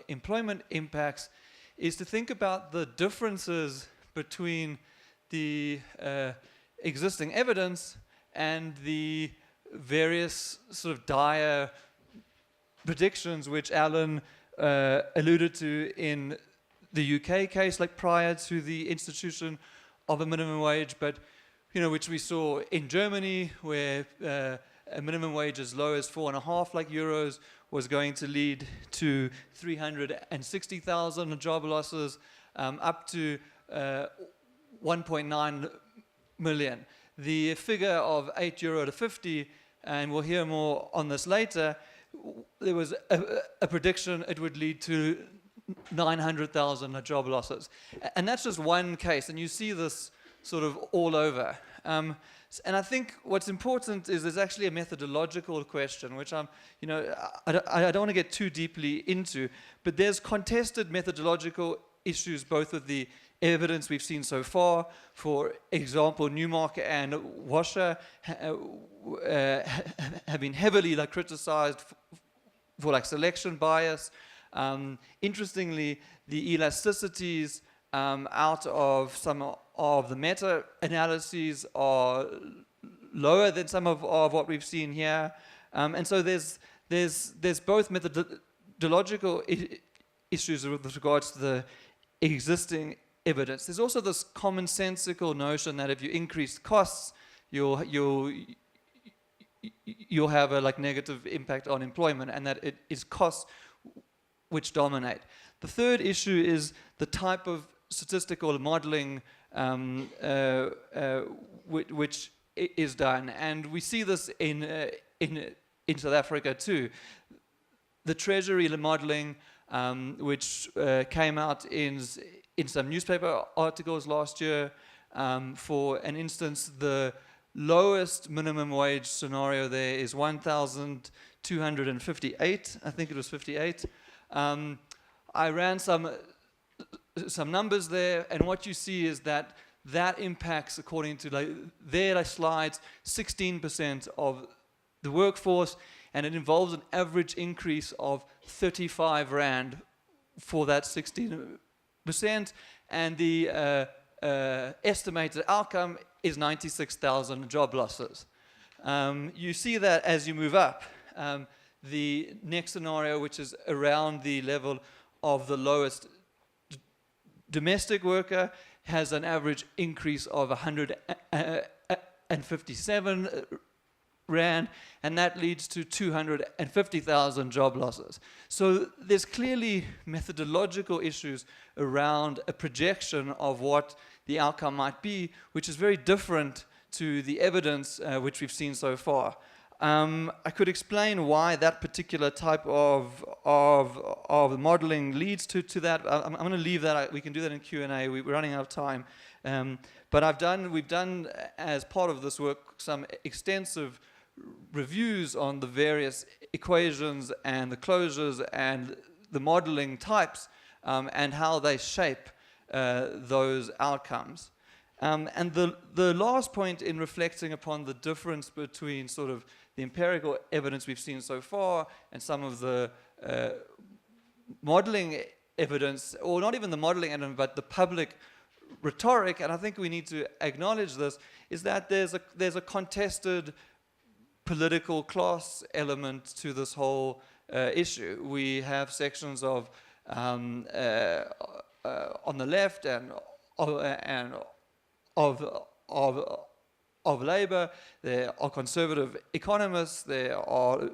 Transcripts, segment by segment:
employment impacts is to think about the differences between the existing evidence and the various sort of dire predictions which Alan alluded to in the UK case, like prior to the institution of a minimum wage, but which we saw in Germany, where a minimum wage as low as 4.5 euros was going to lead to 360,000 job losses, up to 1.9 million. The figure of €8 to 50, and we'll hear more on this later, there was a prediction it would lead to 900,000 job losses. And that's just one case, and you see this sort of all over. And I think what's important is there's actually a methodological question, which I don't want to get too deeply into, but there's contested methodological issues both with the evidence we've seen so far. For example, Newmark and Washer have been heavily criticized for selection bias. Interestingly, the elasticities out of some of the meta-analyses are lower than some of what we've seen here. And so there's both methodological issues with regards to the existing evidence. There's also this commonsensical notion that if you increase costs, you'll have a negative impact on employment, and that it is costs which dominate. The third issue is the type of statistical modeling which is done, and we see this in South Africa too. The Treasury modeling, which came out in some newspaper articles last year, for an instance, the lowest minimum wage scenario there is 1,258. I think it was 58. I ran some numbers there, and what you see is that impacts, according to their slides, 16% of the workforce, and it involves an average increase of 35 Rand for that 16%, and the estimated outcome is 96,000 job losses. You see that as you move up. The next scenario, which is around the level of the lowest domestic worker, has an average increase of 157 Rand, and that leads to 250,000 job losses. So there's clearly methodological issues around a projection of what the outcome might be, which is very different to the evidence which we've seen so far. I could explain why that particular type of modeling leads to that. I'm going to leave that. We can do that in Q&A. We're running out of time. But we've done, as part of this work, some extensive reviews on the various equations and the closures and the modeling types, and how they shape those outcomes. And the last point in reflecting upon the difference between sort of the empirical evidence we've seen so far and some of the modeling evidence, or not even the modeling evidence, but the public rhetoric, and I think we need to acknowledge this, is that there's a contested political class element to this whole issue. We have sections of on the left and of Labour. There are conservative economists, there are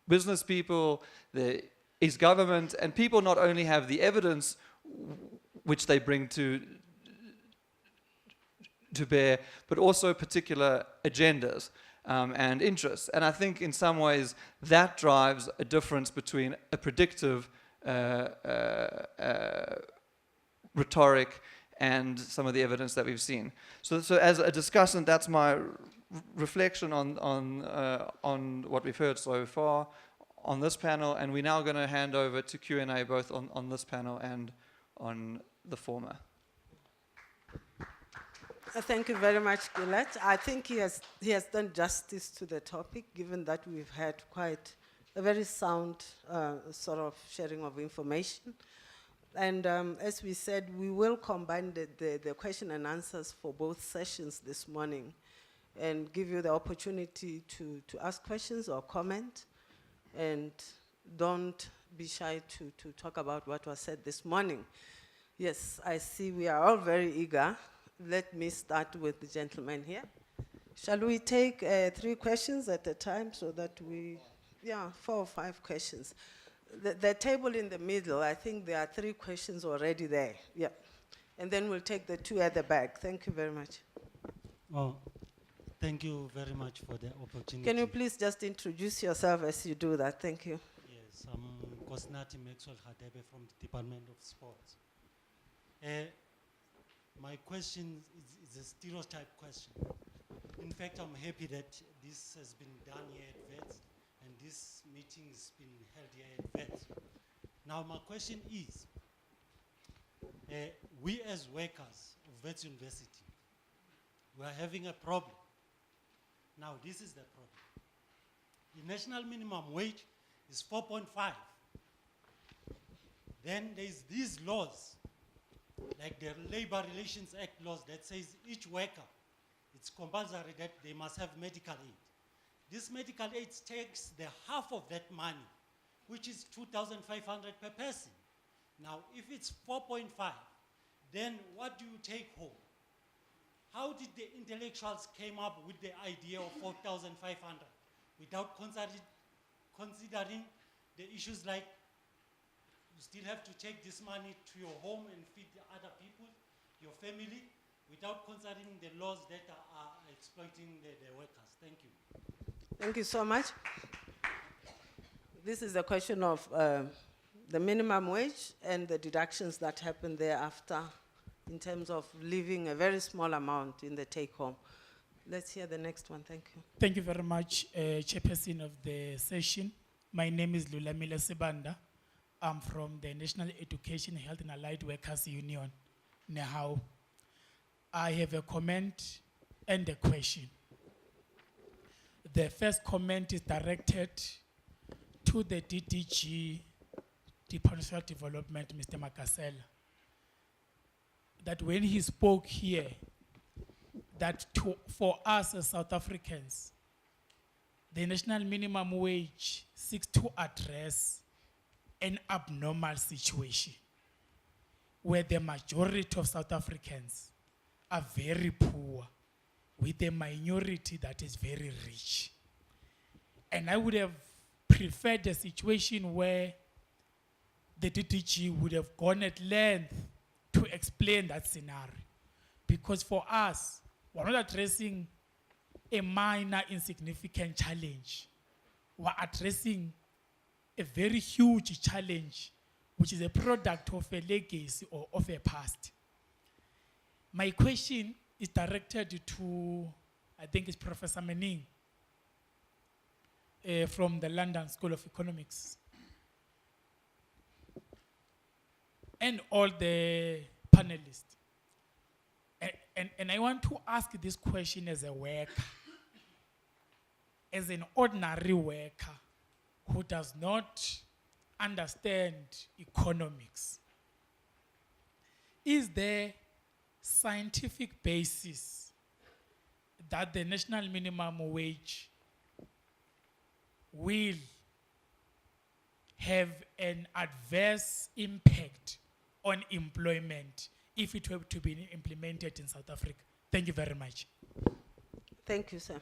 business people, there is government, and people not only have the evidence which they bring to bear, but also particular agendas and interests. And I think in some ways that drives a difference between a predictive rhetoric and some of the evidence that we've seen. So as a discussant, that's my reflection on what we've heard so far on this panel, and we're now going to hand over to Q&A both on this panel and on the former. Thank you very much, Gilad. I think he has done justice to the topic, given that we've had quite a very sound sort of sharing of information. And as we said, we will combine the question and answers for both sessions this morning and give you the opportunity to ask questions or comment. And don't be shy to talk about what was said this morning. Yes, I see we are all very eager. Let me start with the gentleman here. Shall we take 3 questions at a time so that we, 4 or 5 questions. The table in the middle, I think there are 3 questions already there. Yeah. And then we'll take the 2 at the back. Thank you very much. Well, thank you very much for the opportunity. Can you please just introduce yourself as you do that? Thank you. Yes, I'm Kosnati Maxwell Hadebe from the Department of Sports. My question is a stereotype question. In fact, I'm happy that this has been done here at VETS and this meeting has been held here at VETS. Now, my question is, we as workers of VETS University, we are having a problem. Now, this is the problem. The national minimum wage is 4.5. Then there's these laws, like the Labor Relations Act laws that says each worker, it's compulsory that they must have medical aid. This medical aid takes the half of that money, which is 2,500 per person. Now, if it's 4.5, then what do you take home? How did the intellectuals came up with the idea of 4,500 without considering the issues like you still have to take this money to your home and feed the other people, your family, without considering the laws that are exploiting the workers? Thank you. Thank you so much. This is a question of the minimum wage and the deductions that happen thereafter in terms of leaving a very small amount in the take-home. Let's hear the next one. Thank you. Thank you very much, Chairperson of the session. My name is Lulamile Sebanda. I'm from the National Education, Health and Allied Workers Union, NEHAU. I have a comment and a question. The first comment is directed to the DDG, Department of Development, Mr. Makasela, that when he spoke here, that for us as South Africans, the national minimum wage seeks to address an abnormal situation where the majority of South Africans are very poor with a minority that is very rich. And I would have preferred a situation where the DDG would have gone at length to explain that scenario. Because for us, we're not addressing a minor, insignificant challenge. We're addressing a very huge challenge, which is a product of a legacy or of a past. My question is directed to, I think it's Professor Manning from the London School of Economics, and all the panelists. And I want to ask this question as a worker, as an ordinary worker who does not understand economics. Is there scientific basis that the national minimum wage will have an adverse impact on employment if it were to be implemented in South Africa? Thank you very much. Thank you, sir.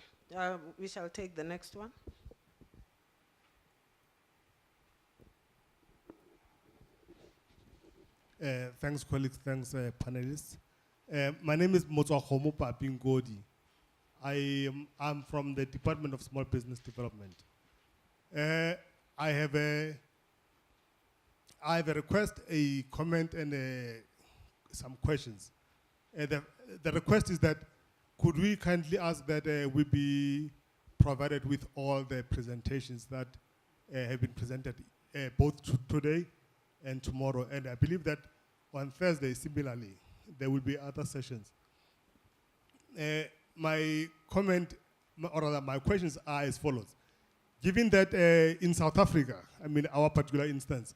We shall take the next one. Thanks, colleagues. Thanks, panelists. My name is Motswakgomo Papingodi. I'm from the Department of Small Business Development. I have a request, a comment, and some questions. The request is that could we kindly ask that we be provided with all the presentations that have been presented both today and tomorrow. And I believe that on Thursday, similarly, there will be other sessions. My comment, or rather my questions are as follows. given that in South Africa, I mean, our particular instance,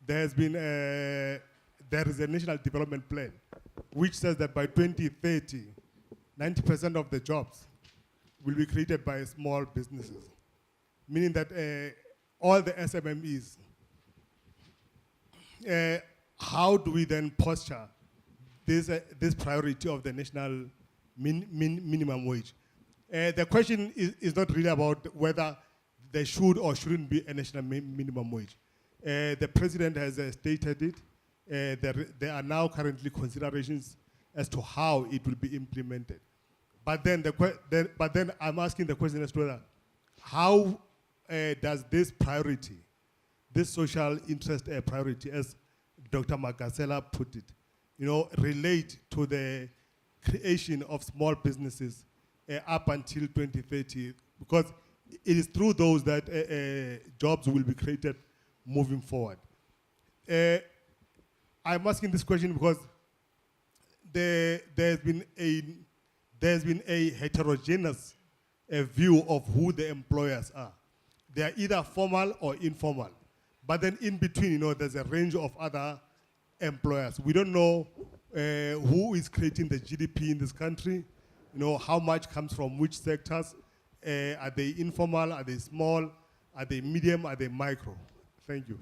there is a national development plan which says that by 2030, 90% of the jobs will be created by small businesses, meaning that all the SMMEs, how do we then posture this priority of the national minimum wage? The question is not really about whether there should or shouldn't be a national minimum wage. The president has stated it. There are now currently considerations as to how it will be implemented. But then, I'm asking the question as to whether, how does this priority, this social interest priority, as Dr. Magasela put it, relate to the creation of small businesses up until 2030? Because it is through those that jobs will be created moving forward. I'm asking this question because there's been a heterogeneous view of who the employers are. They are either formal or informal. But then in between, there's a range of other employers. We don't know who is creating the GDP in this country, how much comes from which sectors. Are they informal? Are they small? Are they medium? Are they micro? Thank you.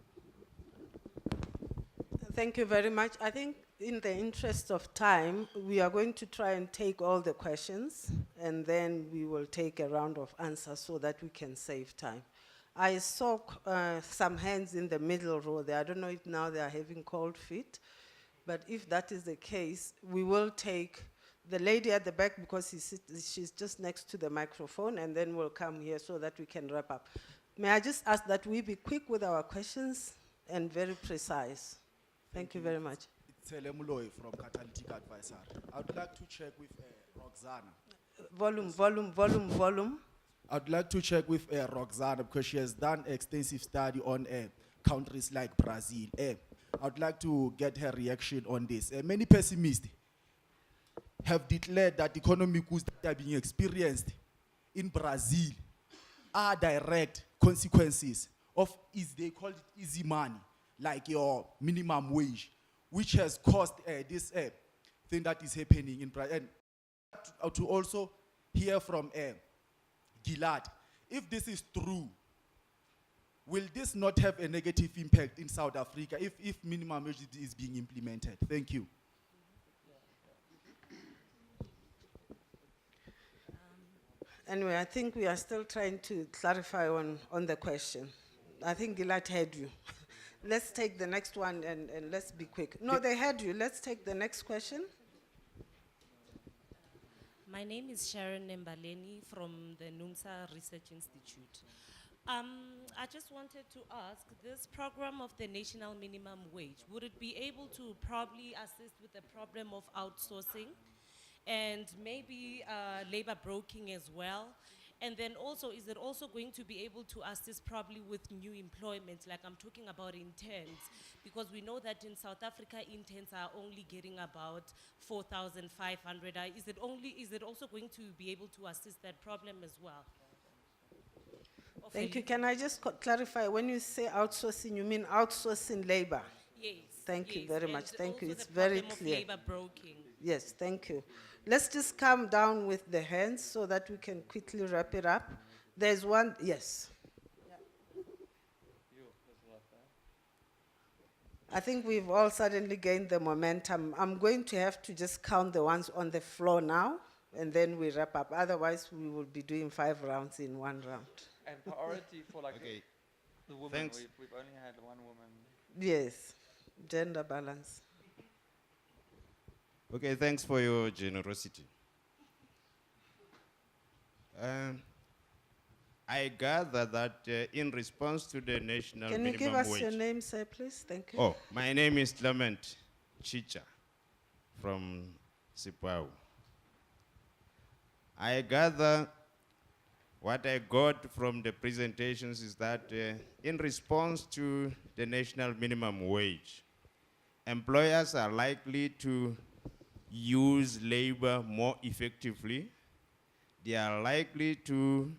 Thank you very much. I think in the interest of time, we are going to try and take all the questions, and then we will take a round of answers so that we can save time. I saw some hands in the middle row there. I don't know if now they are having cold feet, but if that is the case, we will take the lady at the back because she's just next to the microphone, and then we'll come here so that we can wrap up. May I just ask that we be quick with our questions and very precise. Thank you very much. It's Muloy from Catalytic Advisor. I would like to check with Roxana. Volume. I'd like to check with Roxana because she has done extensive study on countries like Brazil. I'd like to get her reaction on this. Many pessimists have declared that economic woes that are being experienced in Brazil are direct consequences of, they call it easy money, like your minimum wage, which has caused this thing that is happening in Brazil. And to also hear from Gilad, if this is true, will this not have a negative impact in South Africa if minimum wage is being implemented? Thank you. Anyway, I think we are still trying to clarify on the question. I think Gilad heard you. Let's take the next one and let's be quick. No, they heard you. Let's take the next question. My name is Sharon Nembaleni from the NUMSA Research Institute. I just wanted to ask, this program of the national minimum wage, would it be able to probably assist with the problem of outsourcing and maybe labor broking as well? And then also, is it also going to be able to assist probably with new employment, like I'm talking about interns? Because we know that in South Africa, interns are only getting about 4,500. Is it also going to be able to assist that problem as well? Thank you. Can I just clarify, when you say outsourcing, you mean outsourcing labor? Yes. Thank you very much. Thank you. Also It's the very problem of clear. labor broking. Yes, thank you. Let's just calm down with the hands so that we can quickly wrap it up. There's one, yes. I think we've all suddenly gained the momentum. I'm going to have to just count the ones on the floor now, and then we wrap up. Otherwise, we will be doing 5 rounds in 1 round. And priority for Okay. the woman. Thanks. We've only had one woman. Yes, gender balance. Okay, thanks for your generosity. I gather that in response to the national Can you minimum give us wage. your name, sir, please? Thank you. Oh, my name is Clement Chicha from Sipau. I gather what I got from the presentations is that in response to the national minimum wage, employers are likely to use labor more effectively. They are likely to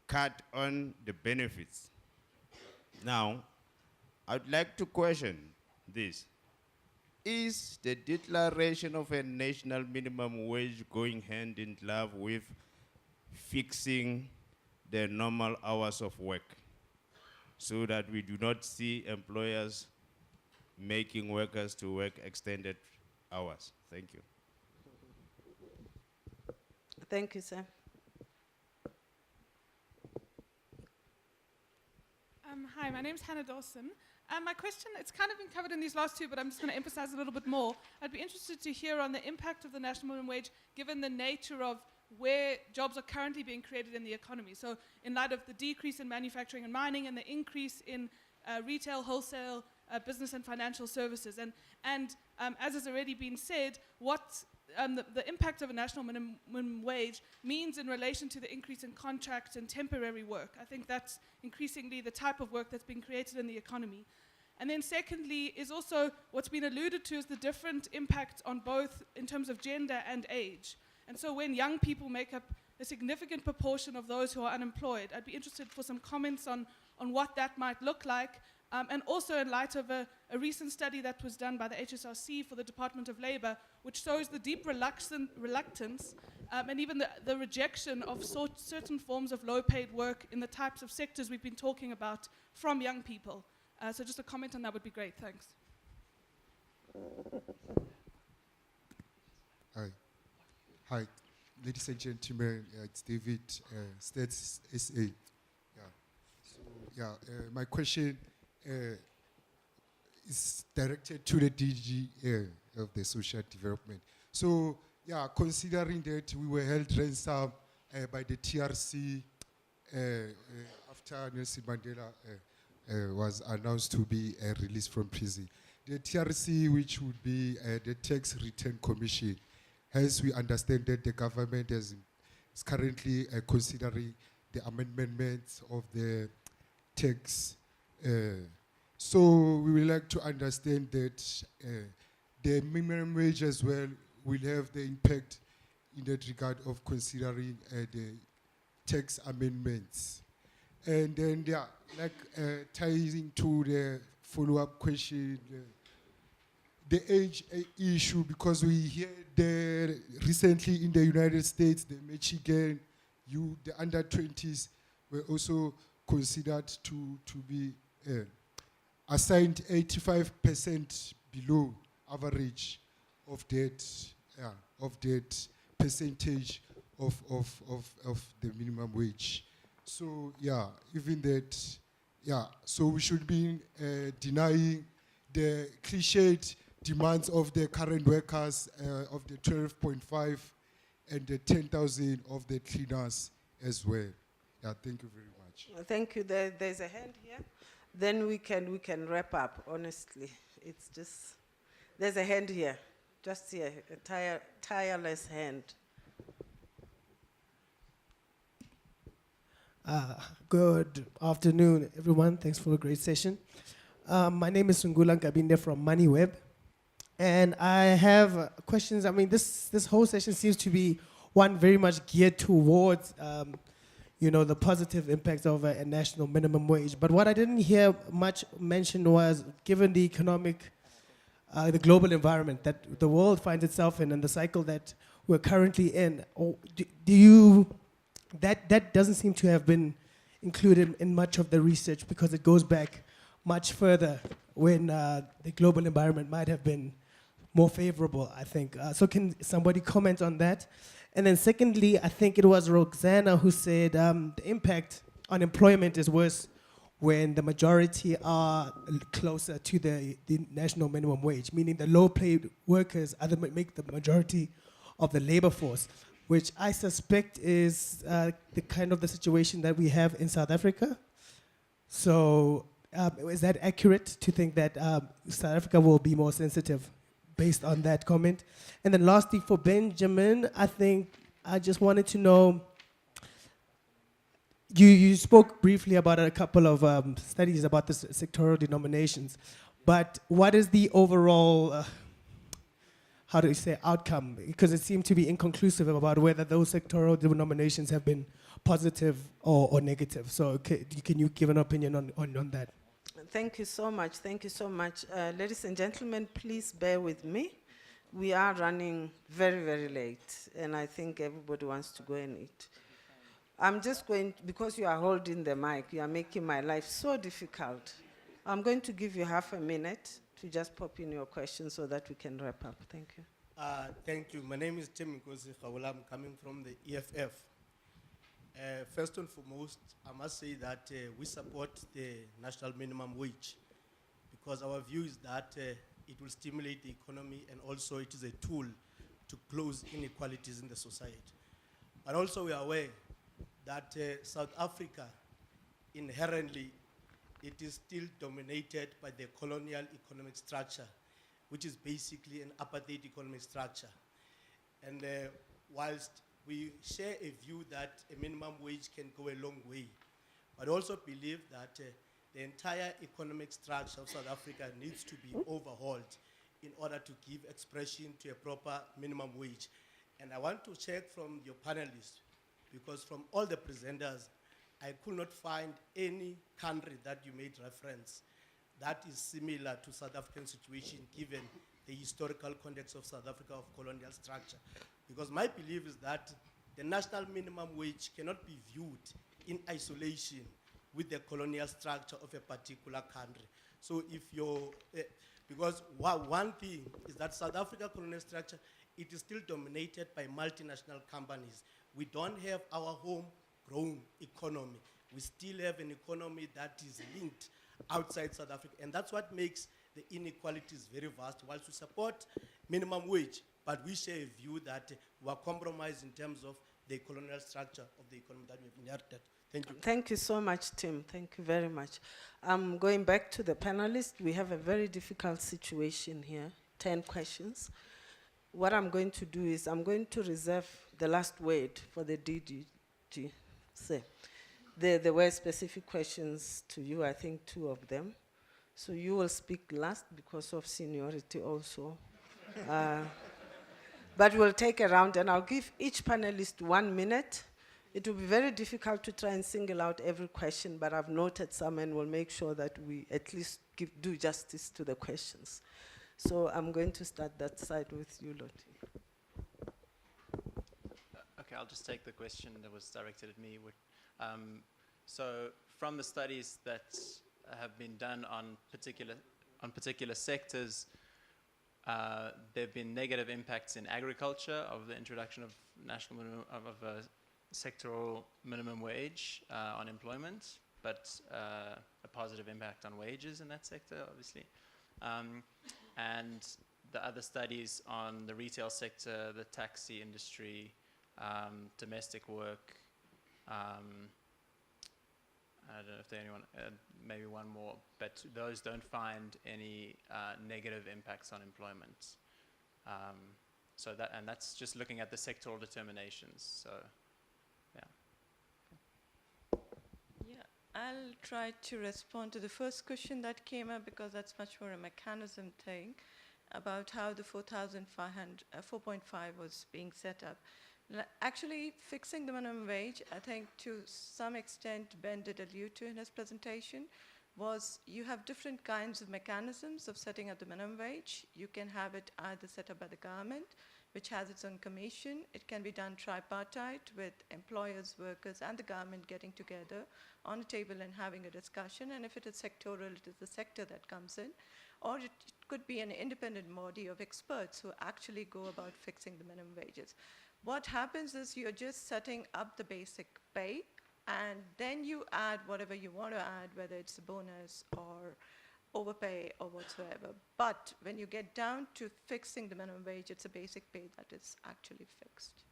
cut on the benefits. Now, I'd like to question this. Is the declaration of a national minimum wage going hand in glove with fixing the normal hours of work so that we do not see employers making workers to work extended hours? Thank you. Thank you, sir. Hi, my name's Hannah Dawson. My question, it's kind of been covered in these last two, but I'm just going to emphasize a little bit more. I'd be interested to hear on the impact of the national minimum wage, given the nature of where jobs are currently being created in the economy. So in light of the decrease in manufacturing and mining and the increase in retail, wholesale, business and financial services. And as has already been said, what the impact of a national minimum wage means in relation to the increase in contract and temporary work. I think that's increasingly the type of work that's being created in the economy. And then secondly is also what's been alluded to is the different impact on both in terms of gender and age. And so when young people make up a significant proportion of those who are unemployed, I'd be interested for some comments on what that might look like. And also in light of a recent study that was done by the HSRC for the Department of Labor, which shows the deep reluctance and even the rejection of certain forms of low-paid work in the types of sectors we've been talking about from young people. So just a comment on that would be great. Thanks. Hi, ladies and gentlemen, it's David, Stats SA. My question is directed to the DG of the social development. So, considering that we were held ransom by the TRC after Nelson Mandela was announced to be released from prison. The TRC, which would be the Tax Return Commission, hence we understand that the government is currently considering the amendments of the tax. So we would like to understand that the minimum wage as well will have the impact in that regard of considering the tax amendments. And then, tying to the follow-up question, the age issue, because we hear that recently in the United States, the Michigan, the under-20s were also considered to be assigned 85% below average of that percentage of the minimum wage. So even that, so we should be denying the cliched demands of the current workers of the 12.5 and the 10,000 of the cleaners as well. Thank you very much. Thank you. There's a hand here. Then we can wrap up, honestly. It's just, there's a hand here. Just here, a tireless hand. Good afternoon, everyone. Thanks for a great session. My name is Sungula Nkabinde from MoneyWeb. And I have questions. I mean, this whole session seems to be one very much geared towards the positive impacts of a national minimum wage. But what I didn't hear much mentioned was, given the economic, the global environment that the world finds itself in and the cycle that we're currently in, that doesn't seem to have been included in much of the research because it goes back much further when the global environment might have been more favorable, I think. So can somebody comment on that? And then secondly, I think it was Roxana who said the impact on employment is worse when the majority are closer to the national minimum wage, meaning the low-paid workers make the majority of the labor force, which I suspect is the kind of the situation that we have in South Africa. So is that accurate to think that South Africa will be more sensitive based on that comment? And then lastly, for Benjamin, I think I just wanted to know, you spoke briefly about a couple of studies about the sectoral denominations, but what is the overall, outcome? Because it seemed to be inconclusive about whether those sectoral denominations have been positive or negative. So can you give an opinion on that? Thank you so much. Thank you so much. Ladies and gentlemen, please bear with me. We are running very, very late, and I think everybody wants to go and eat. I'm just going, because you are holding the mic, you are making my life so difficult. I'm going to give you half a minute to just pop in your questions so that we can wrap up. Thank you. Thank you. My name is Tim Nkosi Khawula. I'm coming from the EFF. First and foremost, I must say that we support the national minimum wage because our view is that it will stimulate the economy and also it is a tool to close inequalities in the society. But also we are aware that South Africa inherently, it is still dominated by the colonial economic structure, which is basically an apartheid economic structure. And whilst we share a view that a minimum wage can go a long way, but also believe that the entire economic structure of South Africa needs to be overhauled in order to give expression to a proper minimum wage. And I want to check from your panelists, because from all the presenters, I could not find any country that you made reference that is similar to South African situation given the historical context of South Africa of colonial structure. Because my belief is that the national minimum wage cannot be viewed in isolation with the colonial structure of a particular country. So if you're, because one thing is that South Africa colonial structure, it is still dominated by multinational companies. We don't have our homegrown economy. We still have an economy that is linked outside South Africa. And that's what makes the inequalities very vast. Whilst we support minimum wage, but we share a view that we are compromised in terms of the colonial structure of the economy that we've inherited. Thank you. Thank you so much, Tim. Thank you very much. Going back to the panelists, we have a very difficult situation here, 10 questions. What I'm going to do is I'm going to reserve the last word for the DDG. So, there were specific questions to you, I think 2 of them. So you will speak last because of seniority also. But we'll take a round and I'll give each panelist 1 minute. It will be very difficult to try and single out every question, but I've noted some and we'll make sure that we at least do justice to the questions. So I'm going to start that side with you, Lottie. Okay, I'll just take the question that was directed at me. So from the studies that have been done on particular sectors, there have been negative impacts in agriculture of the introduction of national minimum, of a sectoral minimum wage on employment, but a positive impact on wages in that sector, obviously. And the other studies on the retail sector, the taxi industry, domestic work. I don't know if there anyone, maybe one more, but those don't find any negative impacts on employment. So that's just looking at the sectoral determinations. So, yeah. Yeah, I'll try to respond to the first question that came up because that's much more a mechanism thing about how the 4.5 was being set up. Actually, fixing the minimum wage, I think to some extent Ben did allude to in his presentation, was you have different kinds of mechanisms of setting up the minimum wage. You can have it either set up by the government, which has its own commission. It can be done tripartite with employers, workers, and the government getting together on a table and having a discussion. And if it is sectoral, it is the sector that comes in. Or it could be an independent body of experts who actually go about fixing the minimum wages. What happens is you're just setting up the basic pay, and then you add whatever you want to add, whether it's a bonus or overpay or whatsoever. But when you get down to fixing the minimum wage, it's a basic pay that is actually fixed.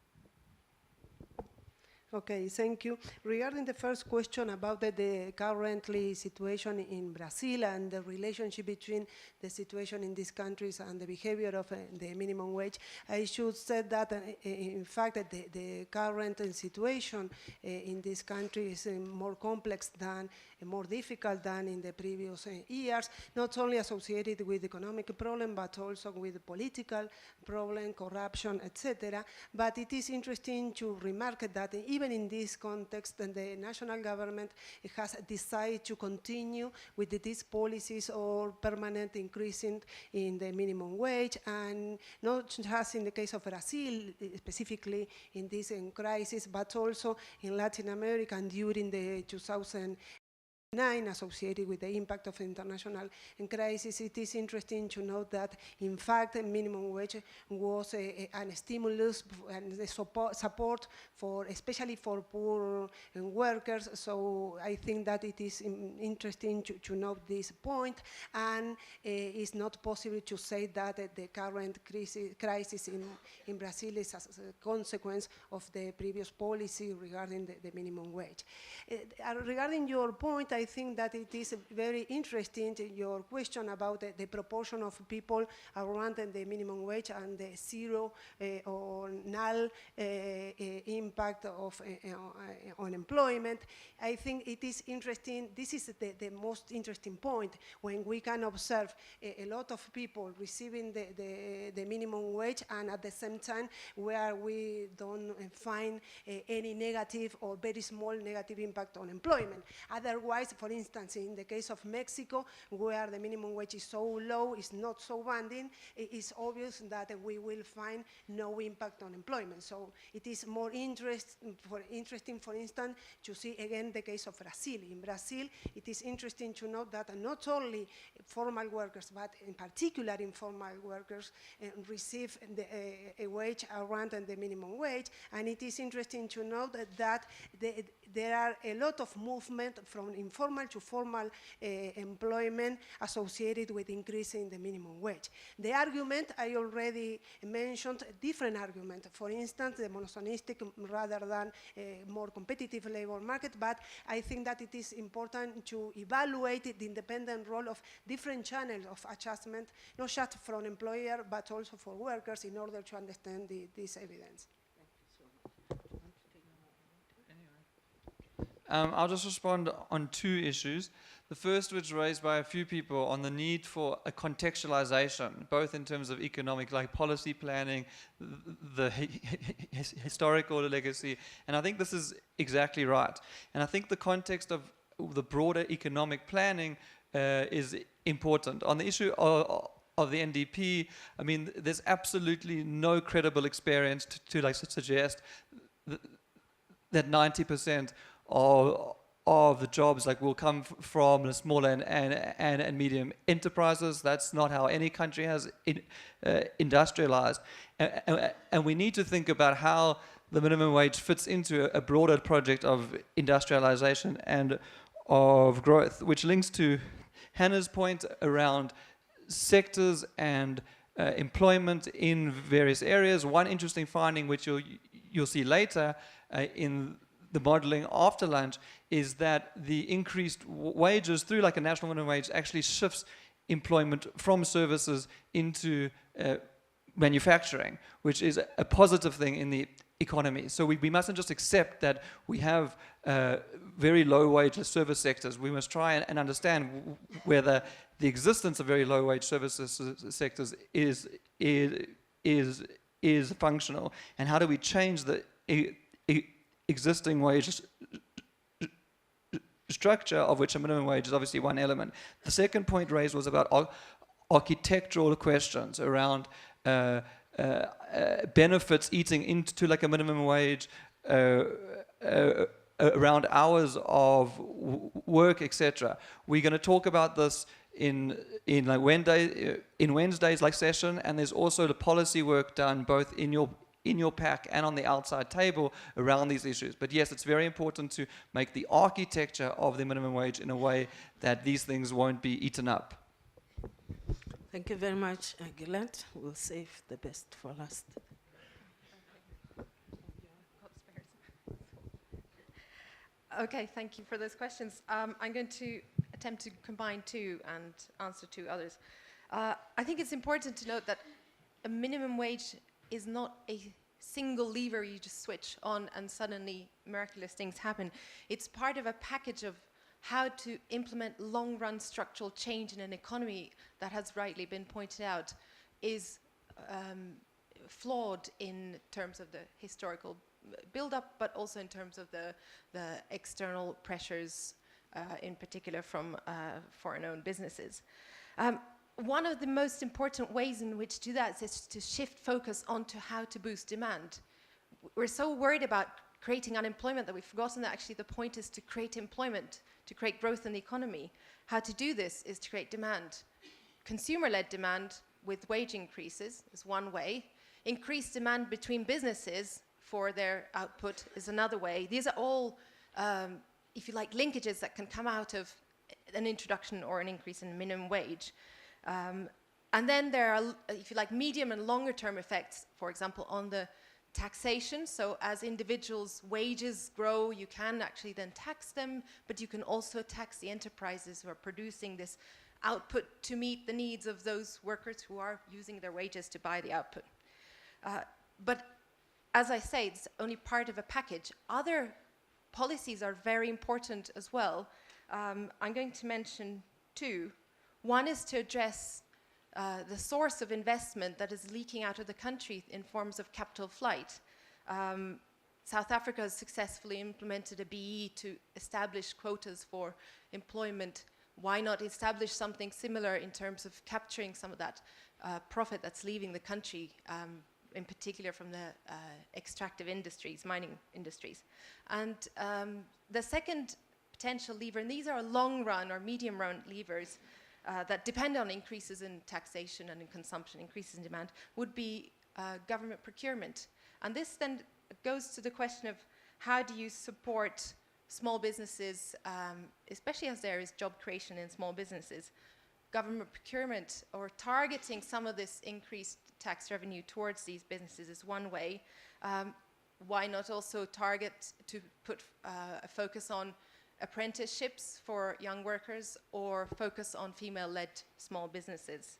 Okay, thank you. Regarding the first question about the currently situation in Brazil and the relationship between the situation in these countries and the behavior of the minimum wage, I should say that in fact that the current situation in this country is more complex than more difficult than in the previous years, not only associated with economic problem, but also with political problem, corruption, etc. But it is interesting to remark that even in this context, the national government has decided to continue with these policies or permanent increasing in the minimum wage, and not just in the case of Brazil, specifically in this crisis, but also in Latin America and during the 2009 associated with the impact of international crisis. It is interesting to note that, in fact, minimum wage was a stimulus and a support for, especially for poor workers. So I think that it is interesting to note this point, and it's not possible to say that the current crisis in Brazil is as a consequence of the previous policy regarding the minimum wage. Regarding your point, I think that it is very interesting, your question about the proportion of people around the minimum wage and the zero or null impact of unemployment. I think it is interesting, this is the most interesting point, when we can observe a lot of people receiving the minimum wage, and at the same time where we don't find any negative or very small negative impact on employment. Otherwise, for instance, in the case of Mexico, where the minimum wage is so low, is not so binding, it is obvious that we will find no impact on employment. So it is more interesting, for instance, to see again the case of Brazil. In Brazil, it is interesting to note that not only formal workers, but in particular informal workers receive a wage around the minimum wage, and it is interesting to note that there are a lot of movement from informal to formal employment associated with increasing the minimum wage. The argument I already mentioned, different argument. For instance, the monosonistic rather than a more competitive labor market, but I think that it is important to evaluate the independent role of different channels of adjustment, not just from employer, but also for workers, in order to understand this evidence. I'll just respond on two issues. The first, which raised by a few people, on the need for a contextualization, both in terms of economic, like policy planning, the historical legacy, and I think this is exactly right. And I think the context of the broader economic planning is important. On the issue of the NDP, I mean, there's absolutely no credible experience to like suggest that 90% of the jobs will come from the small and medium enterprises. That's not how any country has industrialized. And we need to think about how the minimum wage fits into a broader project of industrialization and of growth, which links to Hannah's point around sectors and employment in various areas. One interesting finding, which you'll see later in the modeling after lunch, is that the increased wages through like a national minimum wage actually shifts employment from services into manufacturing, which is a positive thing in the economy. So we mustn't just accept that we have very low wage service sectors. We must try and understand whether the existence of very low wage services sectors is functional, and how do we change the existing wage structure, of which a minimum wage is obviously one element. The second point raised was about architectural questions around benefits eating into like a minimum wage, around hours of work, etc. We're going to talk about this in Wednesday's like session, and there's also the policy work done both in your pack and on the outside table around these issues. But yes, it's very important to make the architecture of the minimum wage in a way that these things won't be eaten up. Thank you very much, Gilad. We'll save the best for last. Okay, thank you for those questions. I'm going to attempt to combine two and answer two others. I think it's important to note that a minimum wage is not a single lever you just switch on and suddenly miraculous things happen. It's part of a package of how to implement long-run structural change in an economy that has rightly been pointed out is flawed in terms of the historical build-up, but also in terms of the external pressures, in particular from foreign-owned businesses. One of the most important ways in which to do that is to shift focus onto how to boost demand. We're so worried about creating unemployment that we've forgotten that actually the point is to create employment, to create growth in the economy. How to do this is to create demand. Consumer-led demand with wage increases is one way. Increased demand between businesses for their output is another way. These are all, if you like, linkages that can come out of an introduction or an increase in minimum wage. And then there are, if you like, medium and longer term effects, for example, on the taxation. So as individuals' wages grow, you can actually then tax them, but you can also tax the enterprises who are producing this output to meet the needs of those workers who are using their wages to buy the output. But as I say, it's only part of a package. Other policies are very important as well. I'm going to mention two. One is to address the source of investment that is leaking out of the country in forms of capital flight. South Africa has successfully implemented a BE to establish quotas for employment. Why not establish something similar in terms of capturing some of that profit that's leaving the country, in particular from the extractive industries, mining industries. And the second potential lever, and these are long run or medium run levers that depend on increases in taxation and in consumption, increases in demand, would be government procurement. And this then goes to the question of how do you support small businesses, especially as there is job creation in small businesses. Government procurement or targeting some of this increased tax revenue towards these businesses is one way. Why not also target to put a focus on apprenticeships for young workers or focus on female-led small businesses?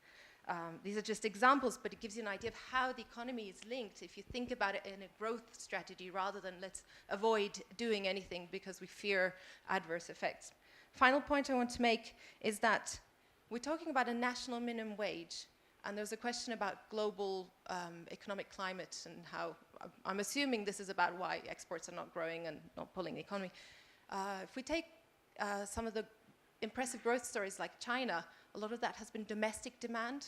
These are just examples, but it gives you an idea of how the economy is linked if you think about it in a growth strategy rather than let's avoid doing anything because we fear adverse effects. Final point I want to make is that we're talking about a national minimum wage, and there's a question about global economic climate and how, I'm assuming this is about why exports are not growing and not pulling the economy. If we take some of the impressive growth stories like China, a lot of that has been domestic demand.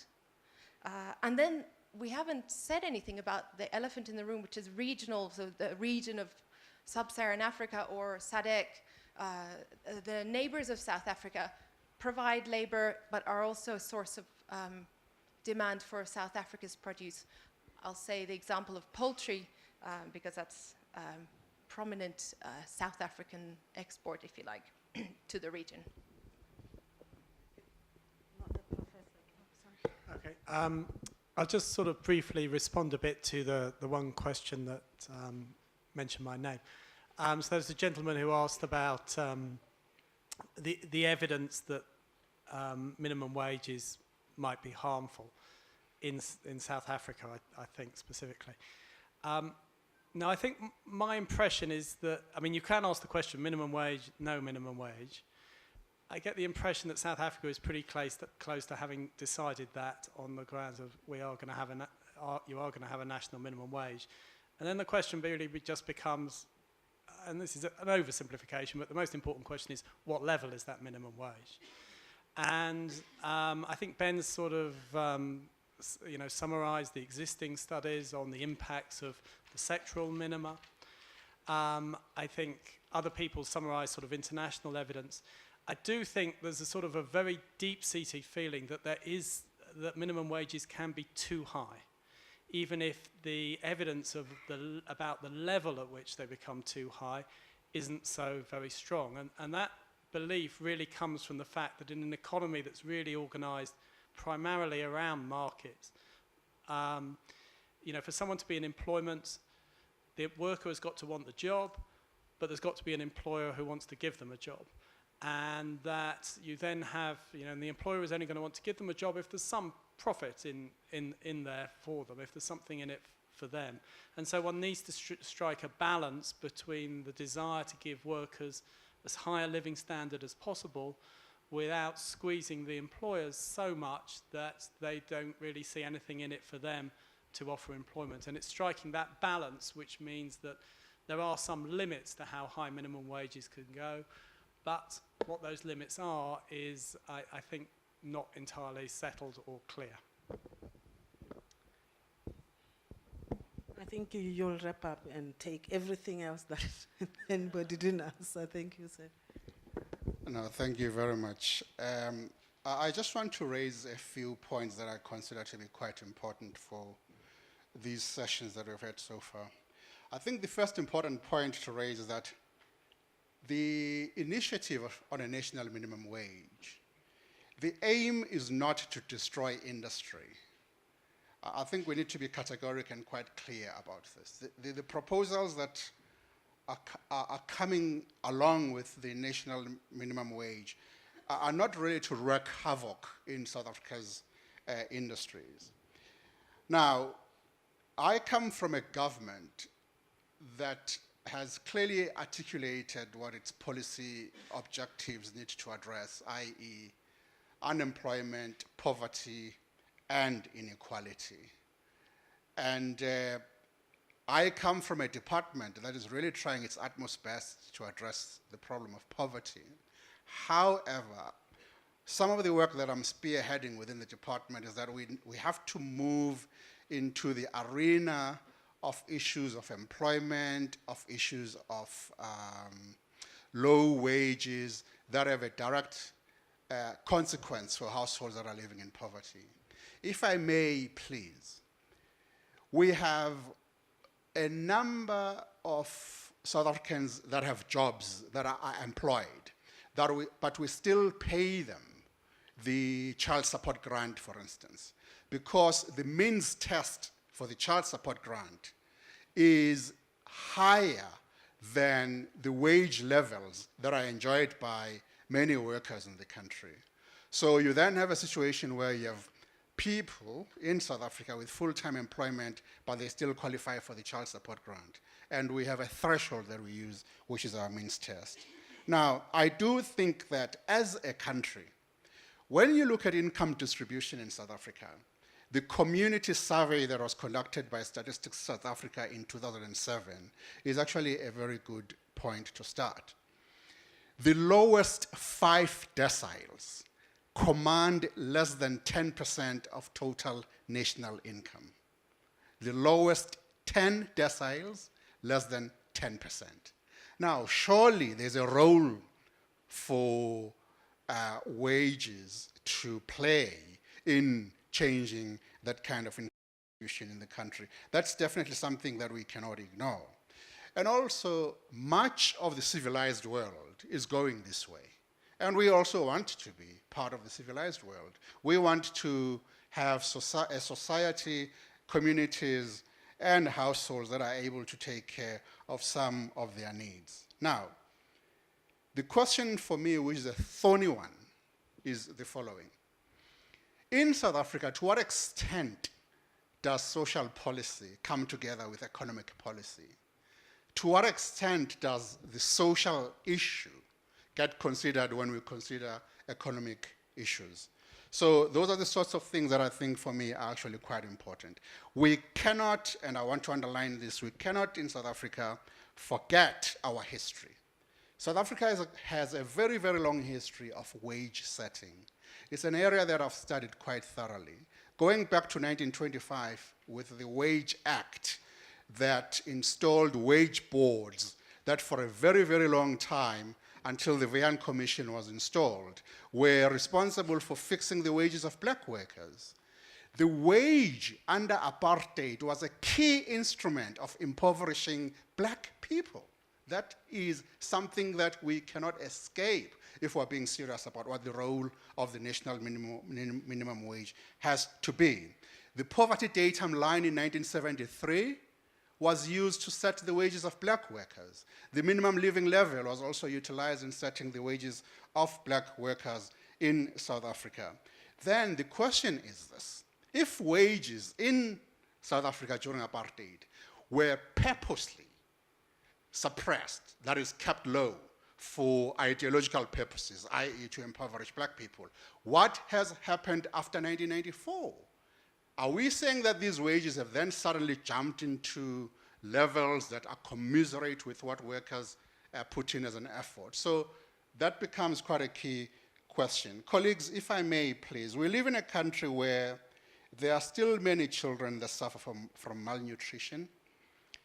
And then we haven't said anything about the elephant in the room, which is regional, so the region of sub-Saharan Africa or SADC. The neighbors of South Africa provide labor, but are also a source of demand for South Africa's produce. I'll say the example of poultry, because that's prominent South African export, if you like, to the region. Okay, I'll just sort of briefly respond a bit to the one question that mentioned my name. So there's a gentleman who asked about the evidence that minimum wages might be harmful in South Africa, I think specifically. Now, I think my impression is that, I mean, you can ask the question, minimum wage, no minimum wage. I get the impression that South Africa is pretty close to having decided that on the grounds of you are going to have a national minimum wage. And then the question really just becomes, and this is an oversimplification, but the most important question is, what level is that minimum wage? And I think Ben's sort of summarised the existing studies on the impacts of the sectoral minima. I think other people summarise sort of international evidence. I do think there's a sort of a very deep-seated feeling that that minimum wages can be too high, even if the evidence of about the level at which they become too high isn't so very strong. And that belief really comes from the fact that in an economy that's really organised primarily around markets, for someone to be in employment, the worker has got to want the job, but there's got to be an employer who wants to give them a job. And that you then have, and the employer is only going to want to give them a job if there's some profit in there for them, if there's something in it for them. And so one needs to strike a balance between the desire to give workers as high a living standard as possible without squeezing the employers so much that they don't really see anything in it for them to offer employment. And it's striking that balance, which means that there are some limits to how high minimum wages can go, but what those limits are is, I think, not entirely settled or clear. I think you'll wrap up and take everything else that anybody didn't answer. Thank you, sir. No, thank you very much. I just want to raise a few points that I consider to be quite important for these sessions that we've had so far. I think the first important point to raise is that the initiative on a national minimum wage, the aim is not to destroy industry. I think we need to be categorical and quite clear about this. The proposals that are coming along with the national minimum wage are not really to wreak havoc in South Africa's industries. Now, I come from a government that has clearly articulated what its policy objectives need to address, i.e. unemployment, poverty, and inequality. And I come from a department that is really trying its utmost best to address the problem of poverty. However, some of the work that I'm spearheading within the department is that we have to move into the arena of issues of employment, of issues of low wages that have a direct consequence for households that are living in poverty. If I may, please, we have a number of South Africans that have jobs, that are employed, but we still pay them the child support grant, for instance, because the means test for the child support grant is higher than the wage levels that are enjoyed by many workers in the country. So you then have a situation where you have people in South Africa with full-time employment, but they still qualify for the child support grant. And we have a threshold that we use, which is our means test. Now, I do think that as a country, when you look at income distribution in South Africa, the community survey that was conducted by Statistics South Africa in 2007 is actually a very good point to start. The lowest 5 deciles command less than 10% of total national income. The lowest 10 deciles, less than 10%. Now, surely there's a role for wages to play in changing that kind of distribution in the country. That's definitely something that we cannot ignore. And also, much of the civilized world is going this way. And we also want to be part of the civilized world. We want to have a society, communities, and households that are able to take care of some of their needs. Now, the question for me, which is a thorny one, is the following. In South Africa, to what extent does social policy come together with economic policy? To what extent does the social issue get considered when we consider economic issues? So those are the sorts of things that I think for me are actually quite important. We cannot, and I want to underline this, we cannot in South Africa forget our history. South Africa has a very, very long history of wage setting. It's an area that I've studied quite thoroughly. Going back to 1925 with the Wage Act that installed wage boards that for a very, very long time, until the Veyan Commission was installed, were responsible for fixing the wages of black workers. The wage under apartheid was a key instrument of impoverishing black people. That is something that we cannot escape if we're being serious about what the role of the national minimum wage has to be. The poverty datum line in 1973 was used to set the wages of black workers. The minimum living level was also utilized in setting the wages of black workers in South Africa. Then the question is this: if wages in South Africa during apartheid were purposely suppressed, that is kept low, for ideological purposes, i.e. to impoverish black people. What has happened after 1994? Are we saying that these wages have then suddenly jumped into levels that are commensurate with what workers put in as an effort? So that becomes quite a key question. Colleagues, if I may, please, we live in a country where there are still many children that suffer from malnutrition,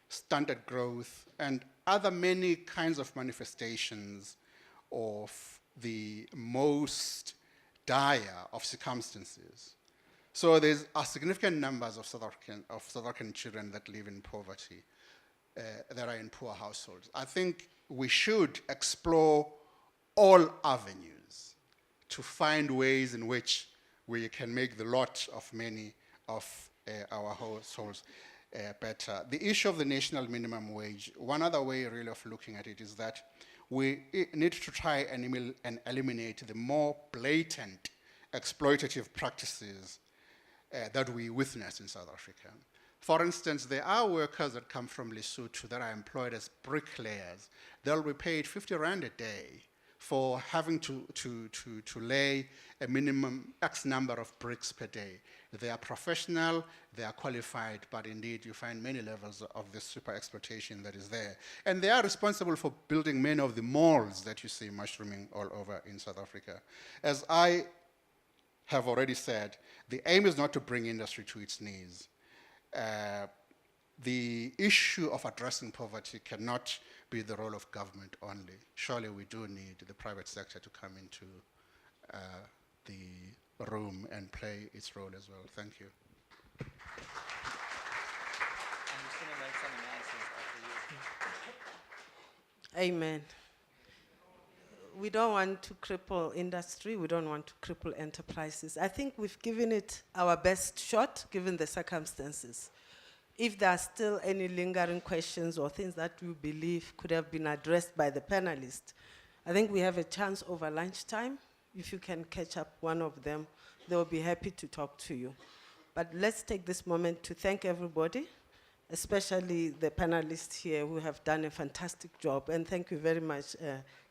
stunted growth, and other many kinds of manifestations of the most dire of circumstances. So there's a significant numbers of South African children that live in poverty, that are in poor households. I think we should explore all avenues to find ways in which we can make the lot of many of our households better. The issue of the national minimum wage, one other way really of looking at it is that we need to try and eliminate the more blatant exploitative practices that we witness in South Africa. For instance, there are workers that come from Lesotho that are employed as bricklayers. They'll be paid 50 Rand a day for having to lay a minimum X number of bricks per day. They are professional, they are qualified, but indeed you find many levels of this super exploitation that is there. And they are responsible for building many of the malls that you see mushrooming all over in South Africa. As I have already said, the aim is not to bring industry to its knees. The issue of addressing poverty cannot be the role of government only. Surely we do need the private sector to come into the room and play its role as well. Thank you. I'm just going to make some announcements after you. Amen. We don't want to cripple industry. We don't want to cripple enterprises. I think we've given it our best shot, given the circumstances. If there are still any lingering questions or things that you believe could have been addressed by the panelists, I think we have a chance over lunchtime. If you can catch up one of them, they will be happy to talk to you. But let's take this moment to thank everybody, especially the panelists here who have done a fantastic job. And thank you very much,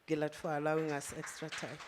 Gillard, for allowing us extra time.